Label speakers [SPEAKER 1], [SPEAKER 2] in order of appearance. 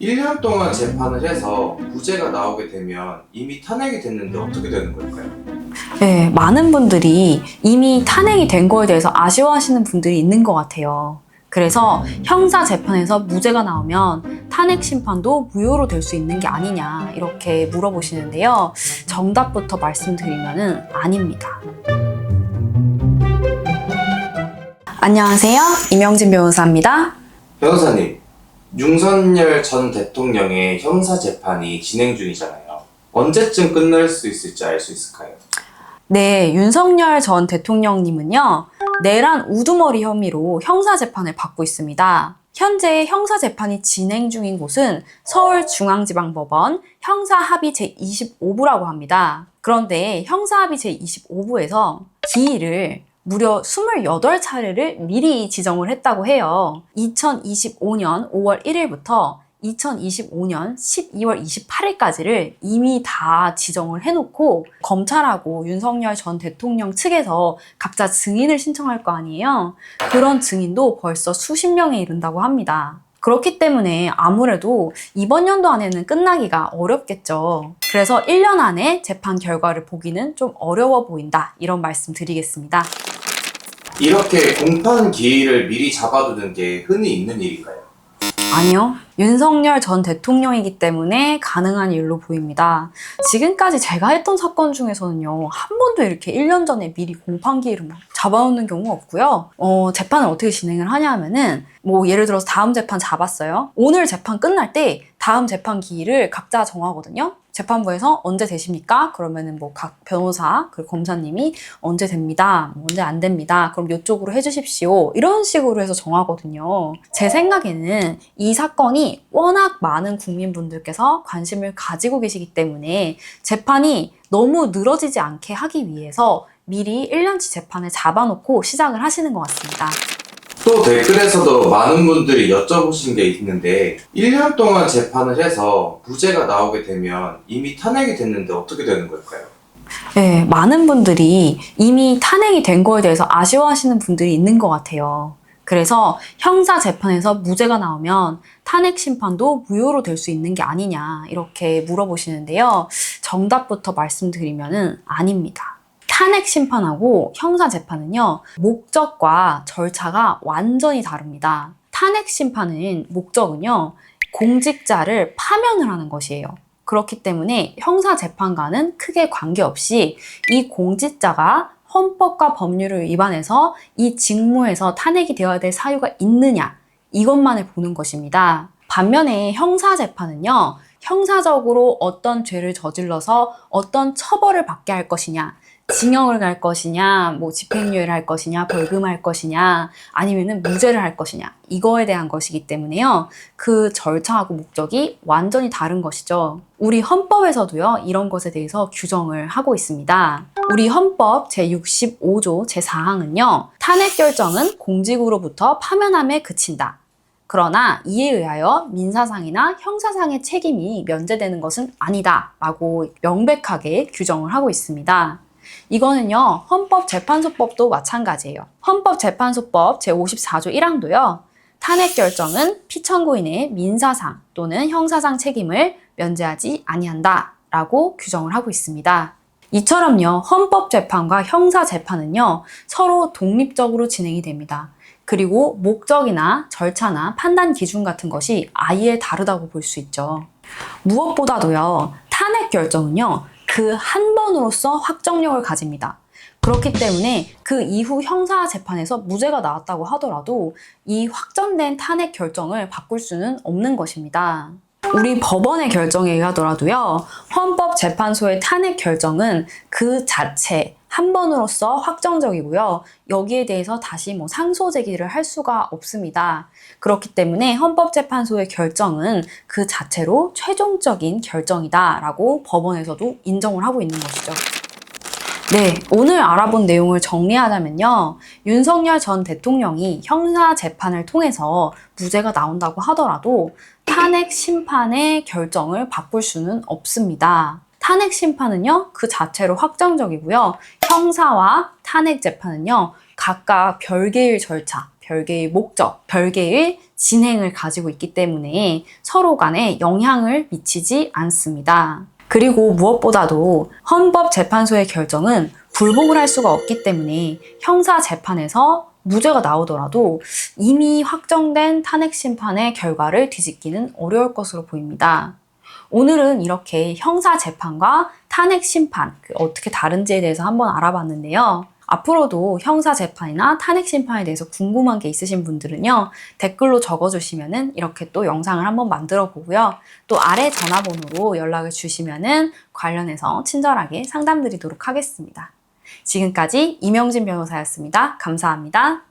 [SPEAKER 1] 1년 동안 재판을 해서 무죄가 나오게 되면 이미 탄핵이 됐는데 어떻게 되는 걸까요?
[SPEAKER 2] 네, 많은 분들이 이미 탄핵이 된 거에 대해서 아쉬워하시는 분들이 있는 것 같아요. 그래서 형사 재판에서 무죄가 나오면 탄핵 심판도 무효로 될 수 있는 게 아니냐 이렇게 물어보시는데요. 정답부터 말씀드리면은 아닙니다. 안녕하세요. 이명진 변호사입니다.
[SPEAKER 1] 변호사님, 윤석열 전 대통령의 형사 재판이 진행 중이잖아요. 언제쯤 끝날 수 있을지 알 수 있을까요?
[SPEAKER 2] 네, 윤석열 전 대통령님은요, 내란 우두머리 혐의로 형사재판을 받고 있습니다. 현재 형사재판이 진행 중인 곳은 서울중앙지방법원 형사합의 제25부라고 합니다. 그런데 형사합의 제25부에서 기일을 무려 28차례를 미리 지정을 했다고 해요. 2025년 5월 1일부터 2025년 12월 28일까지를 이미 다 지정을 해놓고 검찰하고 윤석열 전 대통령 측에서 각자 증인을 신청할 거 아니에요? 그런 증인도 벌써 수십 명에 이른다고 합니다. 그렇기 때문에 아무래도 이번 연도 안에는 끝나기가 어렵겠죠. 그래서 1년 안에 재판 결과를 보기는 좀 어려워 보인다. 이런 말씀 드리겠습니다.
[SPEAKER 1] 이렇게 공판 기일을 미리 잡아두는 게 흔히 있는 일인가요?
[SPEAKER 2] 아니요. 윤석열 전 대통령이기 때문에 가능한 일로 보입니다. 지금까지 제가 했던 사건 중에서는요, 한 번도 이렇게 1년 전에 미리 공판기일을 잡아놓는 경우가 없고요. 재판을 어떻게 진행을 하냐면은, 예를 들어서 다음 재판 잡았어요. 오늘 재판 끝날 때 다음 재판 기일을 각자 정하거든요. 재판부에서 언제 되십니까? 그러면은 각 변호사, 그리고 검사님이 언제 됩니다. 언제 안 됩니다. 그럼 이쪽으로 해주십시오. 이런 식으로 해서 정하거든요. 제 생각에는 이 사건이 워낙 많은 국민분들께서 관심을 가지고 계시기 때문에 재판이 너무 늘어지지 않게 하기 위해서 미리 1년치 재판을 잡아놓고 시작을 하시는 것 같습니다.
[SPEAKER 1] 또 댓글에서도 많은 분들이 여쭤보신 게 있는데 1년 동안 재판을 해서 무죄가 나오게 되면 이미 탄핵이 됐는데 어떻게 되는 걸까요?
[SPEAKER 2] 네, 많은 분들이 이미 탄핵이 된 거에 대해서 아쉬워하시는 분들이 있는 것 같아요. 그래서 형사 재판에서 무죄가 나오면 탄핵 심판도 무효로 될 수 있는 게 아니냐 이렇게 물어보시는데요. 정답부터 말씀드리면은 아닙니다. 탄핵 심판하고 형사 재판은요, 목적과 절차가 완전히 다릅니다. 탄핵 심판은 목적은요, 공직자를 파면을 하는 것이에요. 그렇기 때문에 형사 재판과는 크게 관계없이 이 공직자가 헌법과 법률을 위반해서 이 직무에서 탄핵이 되어야 될 사유가 있느냐, 이것만을 보는 것입니다. 반면에 형사 재판은요, 형사적으로 어떤 죄를 저질러서 어떤 처벌을 받게 할 것이냐, 징역을 갈 것이냐, 집행유예를 할 것이냐, 벌금할 것이냐, 아니면은 무죄를 할 것이냐, 이거에 대한 것이기 때문에요. 그 절차하고 목적이 완전히 다른 것이죠. 우리 헌법에서도요, 이런 것에 대해서 규정을 하고 있습니다. 우리 헌법 제65조 제4항은요, 탄핵 결정은 공직으로부터 파면함에 그친다. 그러나 이에 의하여 민사상이나 형사상의 책임이 면제되는 것은 아니다 라고 명백하게 규정을 하고 있습니다. 이거는요, 헌법재판소법도 마찬가지예요. 헌법재판소법 제54조 1항도요, 탄핵 결정은 피청구인의 민사상 또는 형사상 책임을 면제하지 아니한다 라고 규정을 하고 있습니다. 이처럼요, 헌법재판과 형사재판은요, 서로 독립적으로 진행이 됩니다. 그리고 목적이나 절차나 판단 기준 같은 것이 아예 다르다고 볼 수 있죠. 무엇보다도요, 탄핵 결정은요, 그 한 번으로서 확정력을 가집니다. 그렇기 때문에 그 이후 형사 재판에서 무죄가 나왔다고 하더라도 이 확정된 탄핵 결정을 바꿀 수는 없는 것입니다. 우리 법원의 결정에 의하더라도요, 헌법재판소의 탄핵 결정은 그 자체 한 번으로서 확정적이고요. 여기에 대해서 다시 상소 제기를 할 수가 없습니다. 그렇기 때문에 헌법재판소의 결정은 그 자체로 최종적인 결정이다라고 법원에서도 인정을 하고 있는 것이죠. 네, 오늘 알아본 내용을 정리하자면요. 윤석열 전 대통령이 형사 재판을 통해서 무죄가 나온다고 하더라도 탄핵 심판의 결정을 바꿀 수는 없습니다. 탄핵 심판은요, 그 자체로 확정적이고요. 형사와 탄핵 재판은요, 각각 별개의 절차, 별개의 목적, 별개의 진행을 가지고 있기 때문에 서로 간에 영향을 미치지 않습니다. 그리고 무엇보다도 헌법재판소의 결정은 불복을 할 수가 없기 때문에 형사재판에서 무죄가 나오더라도 이미 확정된 탄핵심판의 결과를 뒤집기는 어려울 것으로 보입니다. 오늘은 이렇게 형사재판과 탄핵심판, 어떻게 다른지에 대해서 한번 알아봤는데요. 앞으로도 형사재판이나 탄핵심판에 대해서 궁금한 게 있으신 분들은요, 댓글로 적어주시면은 이렇게 또 영상을 한번 만들어 보고요. 또 아래 전화번호로 연락을 주시면은 관련해서 친절하게 상담드리도록 하겠습니다. 지금까지 이명진 변호사였습니다. 감사합니다.